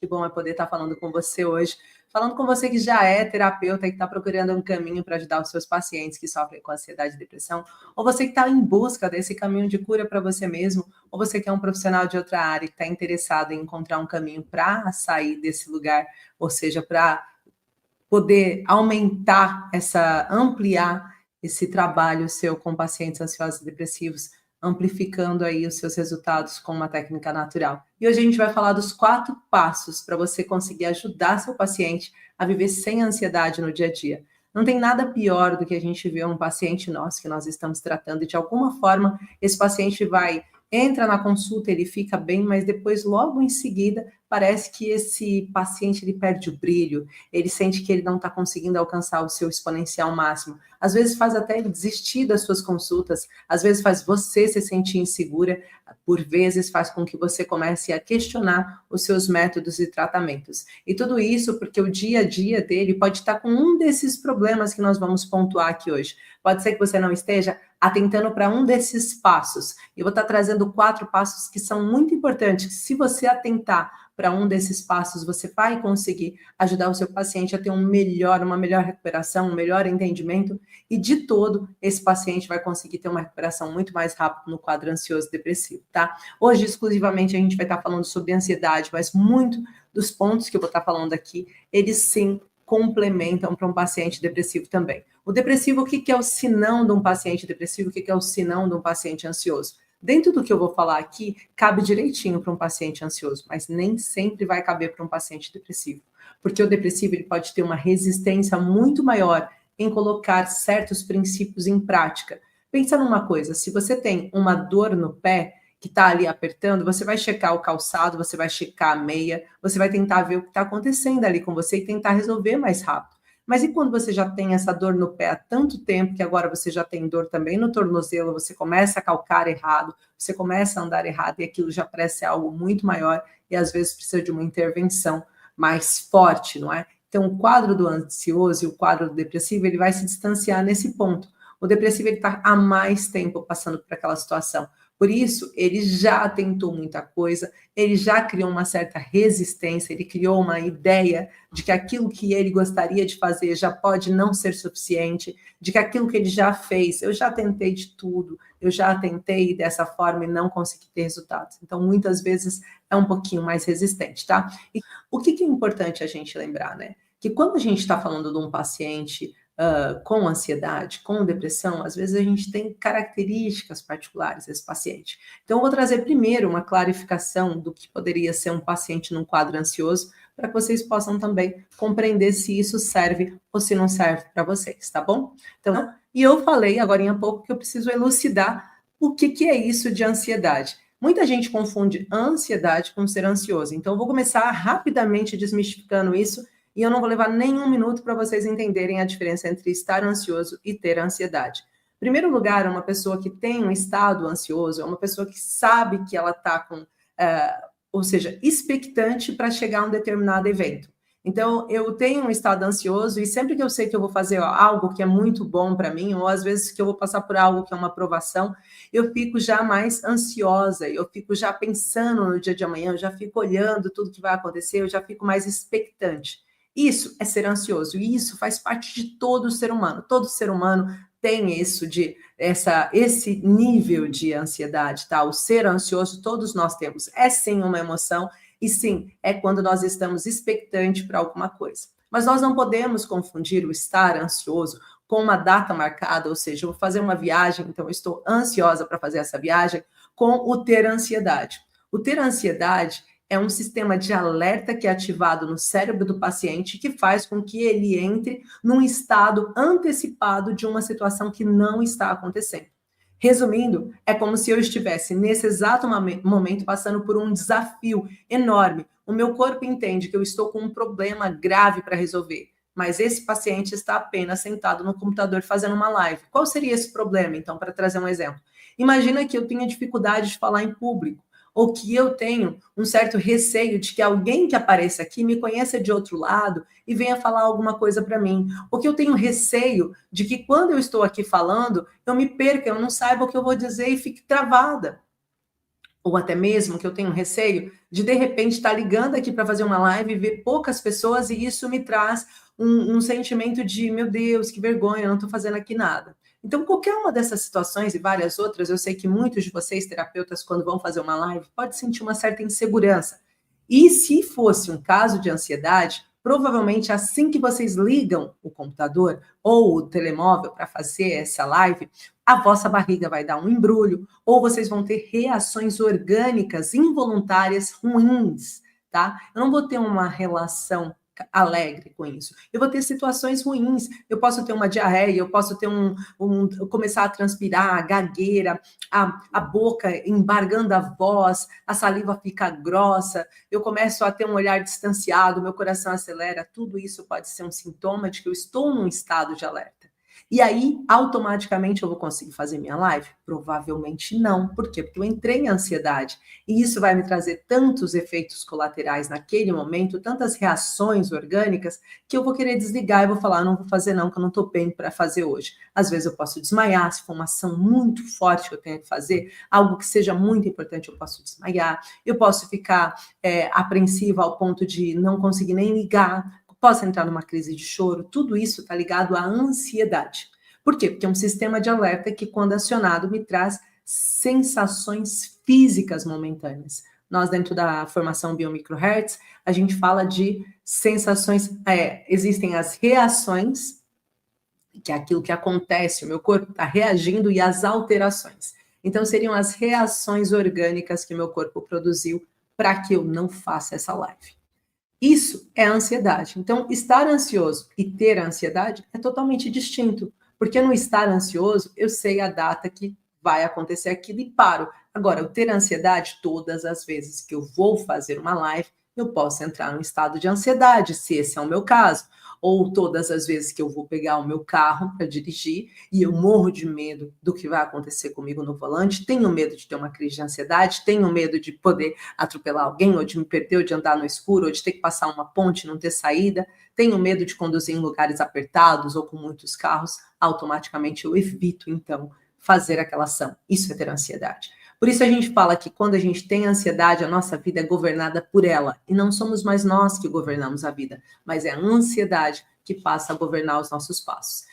Que bom é poder estar falando com você hoje, falando com você que já é terapeuta e que está procurando um caminho para ajudar os seus pacientes que sofrem com ansiedade e depressão, ou você que está em busca desse caminho de cura para você mesmo, ou você que é um profissional de outra área e está interessado em encontrar um caminho para sair desse lugar, ou seja, para poder ampliar esse trabalho seu com pacientes ansiosos e depressivos, amplificando aí os seus resultados com uma técnica natural. E hoje a gente vai falar dos 4 passos para você conseguir ajudar seu paciente a viver sem ansiedade no dia a dia. Não tem nada pior do que a gente ver um paciente nosso que nós estamos tratando e de alguma forma esse paciente entra na consulta, ele fica bem, mas depois logo em seguida parece que esse paciente ele perde o brilho, ele sente que ele não está conseguindo alcançar o seu exponencial máximo. Às vezes faz até ele desistir das suas consultas, às vezes faz você se sentir insegura, por vezes faz com que você comece a questionar os seus métodos e tratamentos. E tudo isso porque o dia a dia dele pode estar com um desses problemas que nós vamos pontuar aqui hoje. Pode ser que você não esteja atentando para um desses passos. Eu vou estar trazendo 4 passos que são muito importantes. Se você atentar para um desses passos, você vai conseguir ajudar o seu paciente a ter uma melhor recuperação, um melhor entendimento, e de todo, esse paciente vai conseguir ter uma recuperação muito mais rápida no quadro ansioso e depressivo, tá? Hoje, exclusivamente, a gente vai estar falando sobre ansiedade, mas muito dos pontos que eu vou estar falando aqui, eles sim complementam para um paciente depressivo também. O depressivo, o que é o sinão de um paciente depressivo? O que é o sinão de um paciente ansioso? Dentro do que eu vou falar aqui, cabe direitinho para um paciente ansioso, mas nem sempre vai caber para um paciente depressivo. Porque o depressivo ele pode ter uma resistência muito maior em colocar certos princípios em prática. Pensa numa coisa, se você tem uma dor no pé que está ali apertando, você vai checar o calçado, você vai checar a meia, você vai tentar ver o que está acontecendo ali com você e tentar resolver mais rápido. Mas e quando você já tem essa dor no pé há tanto tempo, que agora você já tem dor também no tornozelo, você começa a calcar errado, você começa a andar errado e aquilo já parece algo muito maior e às vezes precisa de uma intervenção mais forte, não é? Então o quadro do ansioso e o quadro do depressivo, ele vai se distanciar nesse ponto. O depressivo ele está há mais tempo passando por aquela situação. Por isso, ele já tentou muita coisa, ele já criou uma certa resistência, ele criou uma ideia de que aquilo que ele gostaria de fazer já pode não ser suficiente, de que aquilo que ele já fez, eu já tentei de tudo, eu já tentei dessa forma e não consegui ter resultados. Então, muitas vezes é um pouquinho mais resistente, tá? E o que é importante a gente lembrar, né? Que quando a gente está falando de um paciente com ansiedade, com depressão, às vezes a gente tem características particulares desse paciente. Então, eu vou trazer primeiro uma clarificação do que poderia ser um paciente num quadro ansioso, para que vocês possam também compreender se isso serve ou se não serve para vocês, tá bom? Então, e eu falei agora há pouco que eu preciso elucidar o que é isso de ansiedade. Muita gente confunde ansiedade com ser ansioso, então eu vou começar rapidamente desmistificando isso e eu não vou levar nenhum minuto para vocês entenderem a diferença entre estar ansioso e ter ansiedade. Em primeiro lugar, uma pessoa que tem um estado ansioso é uma pessoa que sabe que ela está ou seja, expectante para chegar a um determinado evento. Então, eu tenho um estado ansioso e sempre que eu sei que eu vou fazer algo que é muito bom para mim, ou às vezes que eu vou passar por algo que é uma aprovação, eu fico já mais ansiosa, eu fico já pensando no dia de amanhã, eu já fico olhando tudo que vai acontecer, eu já fico mais expectante. Isso é ser ansioso, e isso faz parte de todo ser humano. Todo ser humano tem esse nível de ansiedade, tá? O ser ansioso, todos nós temos. É sim uma emoção, e sim, é quando nós estamos expectantes para alguma coisa. Mas nós não podemos confundir o estar ansioso com uma data marcada, ou seja, eu vou fazer uma viagem, então eu estou ansiosa para fazer essa viagem, com o ter ansiedade. O ter ansiedade é um sistema de alerta que é ativado no cérebro do paciente que faz com que ele entre num estado antecipado de uma situação que não está acontecendo. Resumindo, é como se eu estivesse nesse exato momento passando por um desafio enorme. O meu corpo entende que eu estou com um problema grave para resolver, mas esse paciente está apenas sentado no computador fazendo uma live. Qual seria esse problema, então, para trazer um exemplo? Imagina que eu tenha dificuldade de falar em público, ou que eu tenho um certo receio de que alguém que apareça aqui me conheça de outro lado e venha falar alguma coisa para mim. Ou que eu tenho receio de que quando eu estou aqui falando, eu me perca, eu não saiba o que eu vou dizer e fique travada. ou até mesmo que eu tenho receio de repente, estar ligando aqui para fazer uma live e ver poucas pessoas, e isso me traz um sentimento de, meu Deus, que vergonha, eu não estou fazendo aqui nada. Então, qualquer uma dessas situações e várias outras, eu sei que muitos de vocês, terapeutas, quando vão fazer uma live, pode sentir uma certa insegurança. E se fosse um caso de ansiedade, provavelmente assim que vocês ligam o computador ou o telemóvel para fazer essa live, a vossa barriga vai dar um embrulho, ou vocês vão ter reações orgânicas involuntárias ruins, tá? Eu não vou ter uma relação alegre com isso. Eu vou ter situações ruins. Eu posso ter uma diarreia, eu posso ter começar a transpirar, a gagueira, a boca embargando a voz, a saliva fica grossa, eu começo a ter um olhar distanciado, meu coração acelera. Tudo isso pode ser um sintoma de que eu estou num estado de alerta. E aí, automaticamente, eu vou conseguir fazer minha live? Provavelmente não. Por quê? Porque eu entrei em ansiedade. E isso vai me trazer tantos efeitos colaterais naquele momento, tantas reações orgânicas, que eu vou querer desligar e vou falar, não vou fazer não, que eu não estou bem para fazer hoje. Às vezes eu posso desmaiar, se for uma ação muito forte que eu tenho que fazer, algo que seja muito importante, eu posso desmaiar. Eu posso ficar apreensiva ao ponto de não conseguir nem ligar, posso entrar numa crise de choro, tudo isso está ligado à ansiedade. Por quê? Porque é um sistema de alerta que, quando acionado, me traz sensações físicas momentâneas. Nós, dentro da formação Biomicrohertz, a gente fala de sensações, existem as reações, que é aquilo que acontece, o meu corpo está reagindo, e as alterações. Então, seriam as reações orgânicas que meu corpo produziu para que eu não faça essa live. Isso é ansiedade. Então, estar ansioso e ter ansiedade é totalmente distinto. Porque no estar ansioso, eu sei a data que vai acontecer aquilo e paro. Agora, eu ter ansiedade, todas as vezes que eu vou fazer uma live, eu posso entrar num estado de ansiedade, se esse é o meu caso. Ou todas as vezes que eu vou pegar o meu carro para dirigir e eu morro de medo do que vai acontecer comigo no volante, tenho medo de ter uma crise de ansiedade, tenho medo de poder atropelar alguém, ou de me perder, ou de andar no escuro, ou de ter que passar uma ponte e não ter saída, tenho medo de conduzir em lugares apertados ou com muitos carros, automaticamente eu evito, então, fazer aquela ação. Isso é ter ansiedade. Por isso a gente fala que quando a gente tem ansiedade, a nossa vida é governada por ela. E não somos mais nós que governamos a vida, mas é a ansiedade que passa a governar os nossos passos.